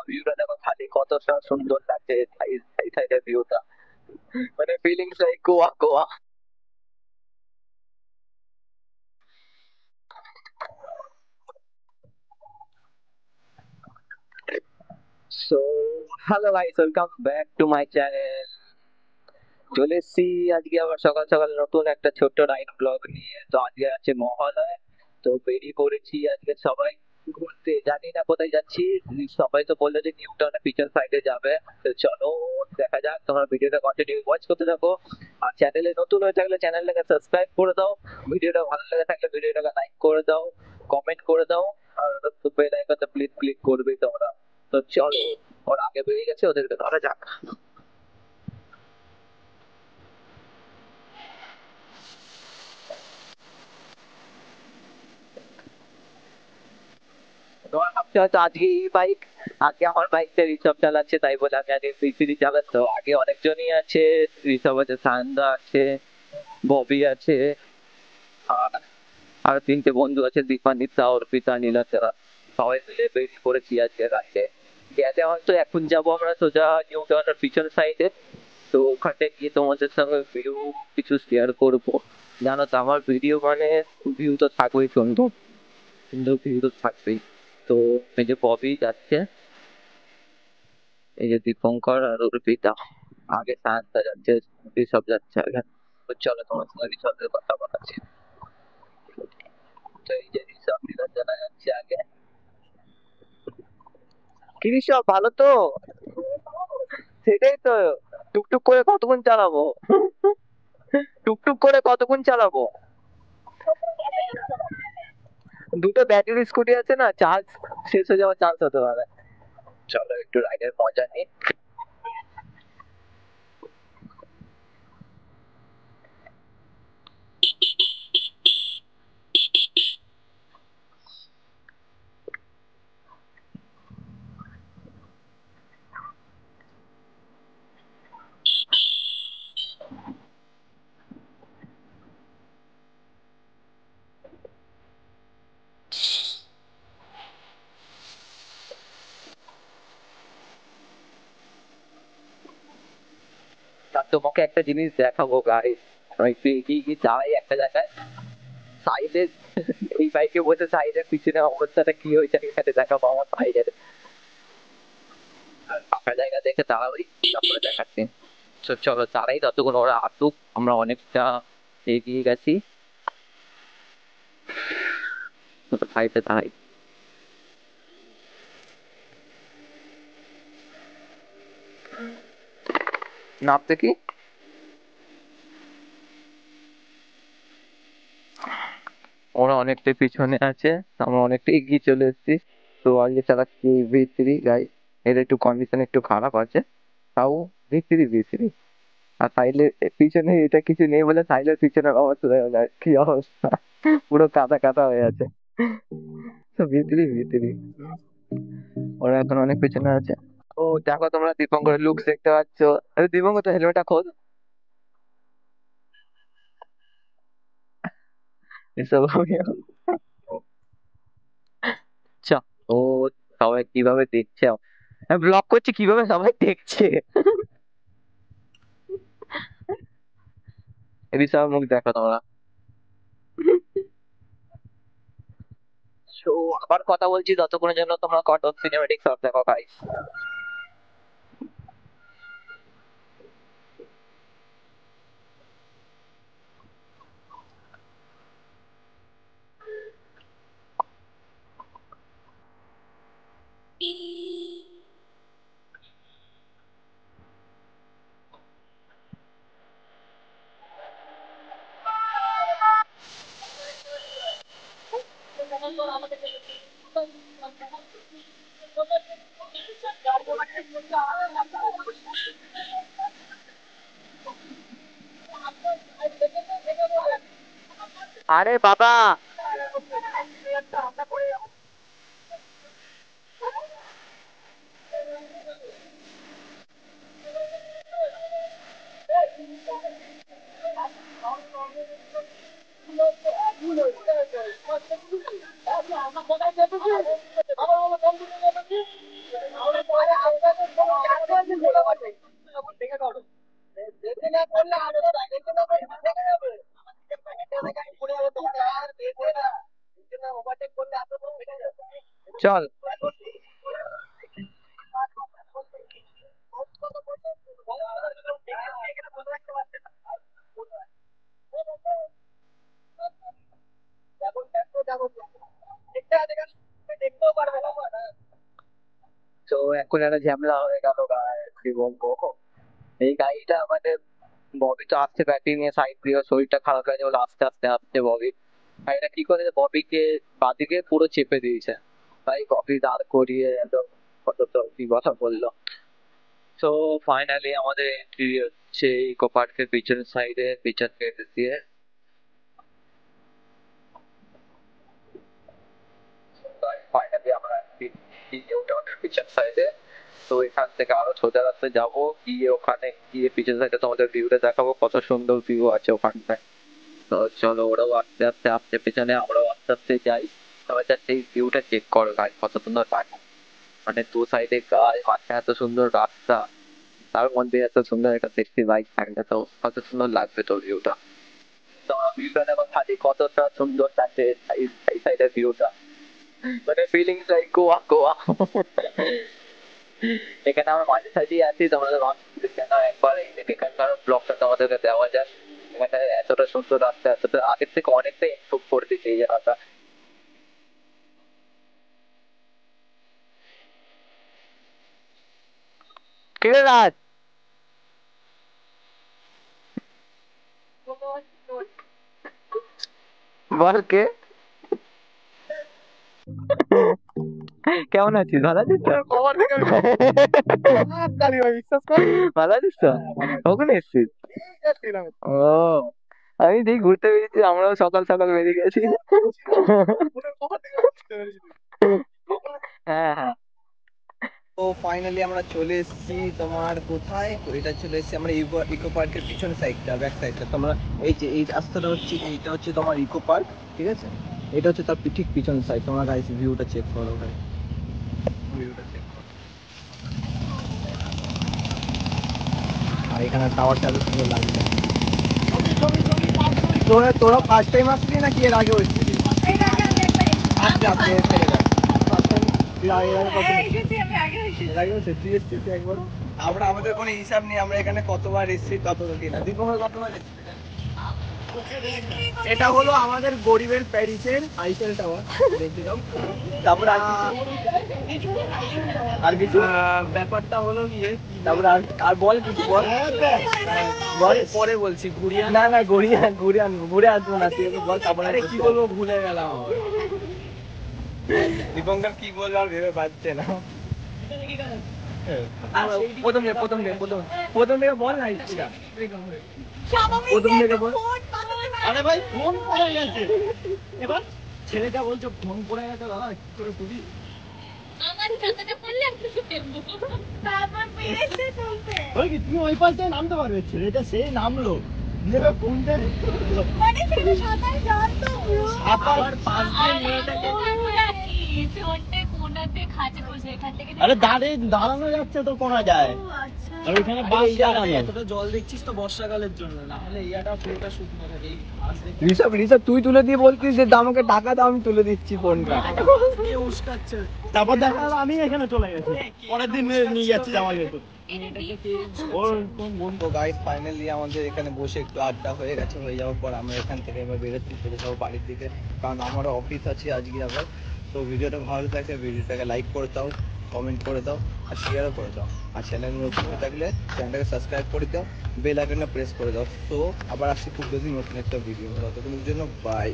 ভিউটা দেখো খালি কতটা সুন্দর লাগছে, সাইডের ভিউটা, মানে feelings like Goa Goa. So hello guys, welcome back to my channel. চলে এসেছি আজকে আবার সকাল সকাল নতুন একটা ছোট্ট নাইট ব্লগ নিয়ে। তো আজকে আছে মহালয়, তো বেরিয়ে পড়েছি আজকে সবাই ঘুরতে। জানি না কোথায় যাচ্ছি, সবাই তো বললো যে নিউ টাউনের পিছন সাইডে যাবে। তো চলো দেখা যাক, তোমরা ভিডিওটা কন্টিনিউ ওয়াচ করতে থাকো। আর চ্যানেলে নতুন হয়ে থাকলে চ্যানেলটাকে সাবস্ক্রাইব করে দাও, ভিডিওটা ভালো লেগে থাকলে ভিডিওটাকে লাইক করে দাও, কমেন্ট করে দাও, আর বেল আইকনটা প্লিজ ক্লিক করবে তোমরা। তো চলো, ওর আগে বেরিয়ে গেছে, ওদেরকে ধরা যাক। তোমার ভাবছে হয়তো আজকে এই বাইক, আগে আমার বাইকটা ঋষভ চালাচ্ছে তাই বলে আমি আগে সিসিডি চালাতো। আগে অনেকজনই আছে, ঋষভ আছে, সান্দা আছে, ববি আছে, আর আরো তিনটে বন্ধু আছে, দীপান্বিতা, অর্পিতা, নীলাচলা। সবাই মিলে বেরিয়ে পড়েছি আজকে রাতে। গ্যাসে হয়তো এখন যাবো আমরা সোজা নিউ টাউনের পিছন সাইডে। তো ওখানে গিয়ে তোমাদের সঙ্গে ভিউ কিছু শেয়ার করবো। জানো তো আমার ভিডিও মানে ভিউ তো থাকবেই, সুন্দর সুন্দর ভিউ তো থাকবেই। তো এই যে ববি যাচ্ছে, এই যে দীপঙ্কর আর অর্পিতা, আগে সায়নদা যাচ্ছে, ঋষভ যাচ্ছে আগে। তো চলো তোমার সঙ্গে ঋষভের কথা বলাচ্ছি। তো এই যে ঋষভ নীলাঞ্জনা যাচ্ছে আগে। কি ঋষভ, ভালো তো? সেটাই তো, টুকটুক করে কতক্ষণ চালাবো? টুকটুক করে কতক্ষণ চালাবো? দুটো ব্যাটারি স্কুটি আছে না, চার্জ শেষ হয়ে যাওয়ার চান্স হতে পারে। চলো একটু রাইডের মজা নিই। তা তোমাকে একটা জিনিস দেখাবো গাইস, আমি একটু এগিয়ে গিয়ে চালাই একটা জায়গায়, সাইডে এই বাইকে বসে সাইডের পিছনে অবস্থাটা কি হয়েছে এখানে দেখাবো আমার সাইডের। ফাঁকা জায়গা দেখে দাঁড়াবি, তারপরে দেখাচ্ছি। তো চলো চালাই, ততক্ষণ ওরা আসুক, আমরা অনেকটা এগিয়ে গেছি। সাইডে দাঁড়াই, নামতে কি, ওরা অনেকটা পিছনে আছে, আমরা অনেকটা এগিয়ে চলে এসেছি। তো আজকে চালাচ্ছি V3 গাই, এর একটু কন্ডিশন একটু খারাপ আছে, তাও V3 আর সাইলের পিছনে এটা কিছু নেই বলে সাইলের পিছনের অবস্থা দেখা যায় কি অবস্থা, পুরো কাদা কাদা হয়ে আছে। তো V3 ওরা এখন অনেক পিছনে আছে। ও দেখো তোমরা দীপঙ্করের লুকস দেখতে পাচ্ছ। আরে দীপঙ্কর তো হেলমেটটা খোল, এসব আচ্ছা। ও সবাই কিভাবে দেখছে, ব্লগ করছে কিভাবে সবাই দেখছে, এদিকে সবার মুখ দেখো তোমরা। তো আবার কথা বলছি, ততক্ষণের জন্য তোমরা কটন সিনেমেটিক সব দেখো গাইস। আরে বাবা, চল। তো এখন একটা ঝামেলা হয়ে গেল গায়ে, কি বলবো। এই গাড়িটা মানে ববি তো আসছে ব্যাটারি নিয়ে সাইড দিয়ে, শরীরটা খারাপ হয়ে গেছে, আস্তে আস্তে আসছে ববি। গাড়িটা কি করেছে, ববিকে বাদিকে পুরো চেপে দিয়েছে। তাই ববি দাঁড় করিয়ে একদম কত তো কি কথা বললো। তো ফাইনালি আমাদের এন্ট্রি হচ্ছে ইকো পার্কের পিছনের সাইডে, পিছন গেট দিয়ে। ফাইনালি আমরা পিছন সাইডে। তো এখান থেকে আরো সোজা রাস্তায় যাবো, গিয়ে ওখানে গিয়ে পিছন সাইডে তোমাদের ভিউটা দেখাবো, কত সুন্দর ভিউ আছে ওখানটায়। তো চলো, ওরাও আস্তে আস্তে আসছে পেছনে, আমরাও আস্তে আস্তে যাই। তবে just এই ভিউটা চেক করো গাছ, কত সুন্দর গাছ। মানে দু সাইডে গাছ, মাঝে এত সুন্দর রাস্তা, তার মধ্যে এত সুন্দর একটা সেক্সি বাইক থাকলে তো কত সুন্দর লাগবে তোর ভিউটা। তো ভিউটা দেখো খালি কতটা সুন্দর লাগছে, এই সাইডের ভিউটা, মানে ফিলিংস লাইক গোয়া গোয়া। এখানে আমরা মাঝে সাঝেই আছি, তোমাদের কেন একবার এখানকার ব্লগটা তোমাদেরকে দেওয়া যায়। এখানে এতটা সুন্দর রাস্তা, এতটা আগের থেকে অনেকটাই ইমপ্রুভ করে দিচ্ছে এই জায়গাটা। কিরে রাজ, বল কে? কেমন আছিস, ভালো আছিস তো? বিশ্বাস কর, ভালো আছিস তো? কখন এসছিস? ও, আমি দেখি ঘুরতে বেরিয়েছি, আমরাও সকাল সকাল বেরিয়ে গেছি। হ্যাঁ হ্যাঁ। তো ফাইনালি আমরা চলে এসেছি তোমার কোথায়, তো এটা চলে এসেছি আমরা ইকো পার্কের পিছনে সাইডটা, ব্যাক সাইডটা। তোমরা এই যে এই রাস্তাটা হচ্ছে, এইটা হচ্ছে তোমার ইকো পার্ক, ঠিক আছে? এটা হচ্ছে তার ঠিক পিছন সাইড। তোমরা গাইস ভিউটা চেক করো ভাই, ভিউটা চেক করো। আর এখানে টাওয়ারটা এত সুন্দর লাগছে। তোরা তোরা ফার্স্ট টাইম আসলি নাকি এর আগে এসেছিলি? আজকে আপনি এসে গেলেন ফার্স্ট টাইম? আমরা আমাদের কোনো হিসাব নেই, আমরা এখানে কতবার এসেছি তত কিনা। দীপঙ্কর কতবার এসেছি? এটা হলো আমাদের গরিবের প্যারিসের আইফেল টাওয়ার, দেখতে যাও। তারপর আর কিছু ব্যাপারটা হলো গিয়ে, তারপর আর বল কিছু বল, বল পরে বলছি। গুড়িয়া না না, গুড়িয়া ঘুরে ঘুরে আসবো না, তুই বল। তারপরে কি বলবো ভুলে গেলাম। দীপঙ্কর কি বলবো আর ভেবে পাচ্ছে না। প্রথম থেকে বল না, প্রথম থেকে বল। আরে ভাই ফোন পড়ে গেছে, এবার ছেলেটা বলছে ফোন পড়ে গেছে দাদা, কি করে তুলি? আমার ছাতাটা পড়লে আমি ফেলবো, তারপর পেরেছে চলতে। ওই কি তুমি ওই পাশে নামতে পারবে? ছেলেটা সে নামলো, নেবে ফোনটা, মানে ছেলে সাঁতার জানতো ব্রো। আবার পাশ দিয়ে মেয়েটাকে আরে দাঁড়ানো যাচ্ছে তো, কোনা যায়। আর ওখানে বাস দাঁড়ানো, এতটা জল দেখছিস তো বর্ষাকালের জন্য, না হলে ইয়াটা পুরোটা শুকনো থাকে। ঋষভ ঋষভ তুই তুলে দিয়ে বলতিস যে আমাকে টাকা দাও, আমি তুলে দিচ্ছি ফোনটা। উস্কাচ্ছে, তারপর দেখা গেল আমি এখানে চলে গেছি, পরের দিন নিয়ে যাচ্ছি আমাকে। তো গাইস ফাইনালি আমাদের এখানে বসে একটু আড্ডা হয়ে গেছে, হয়ে যাওয়ার পর আমরা এখান থেকে এবার বেরোচ্ছি, চলে যাবো বাড়ির দিকে, কারণ আমারও অফিস আছে আজকে আবার। তো ভিডিওটা ভালো থাকে, ভিডিওটাকে লাইক করে দাও, কমেন্ট করে দাও, আর শেয়ারও করে দাও। আর চ্যানেল নতুন হয়ে থাকলে চ্যানেলটাকে সাবস্ক্রাইব করে দাও, বেল আইকনটা প্রেস করে দাও। তো আবার আসছি খুব বেশি নতুন একটা ভিডিও, ততক্ষণের জন্য বাই।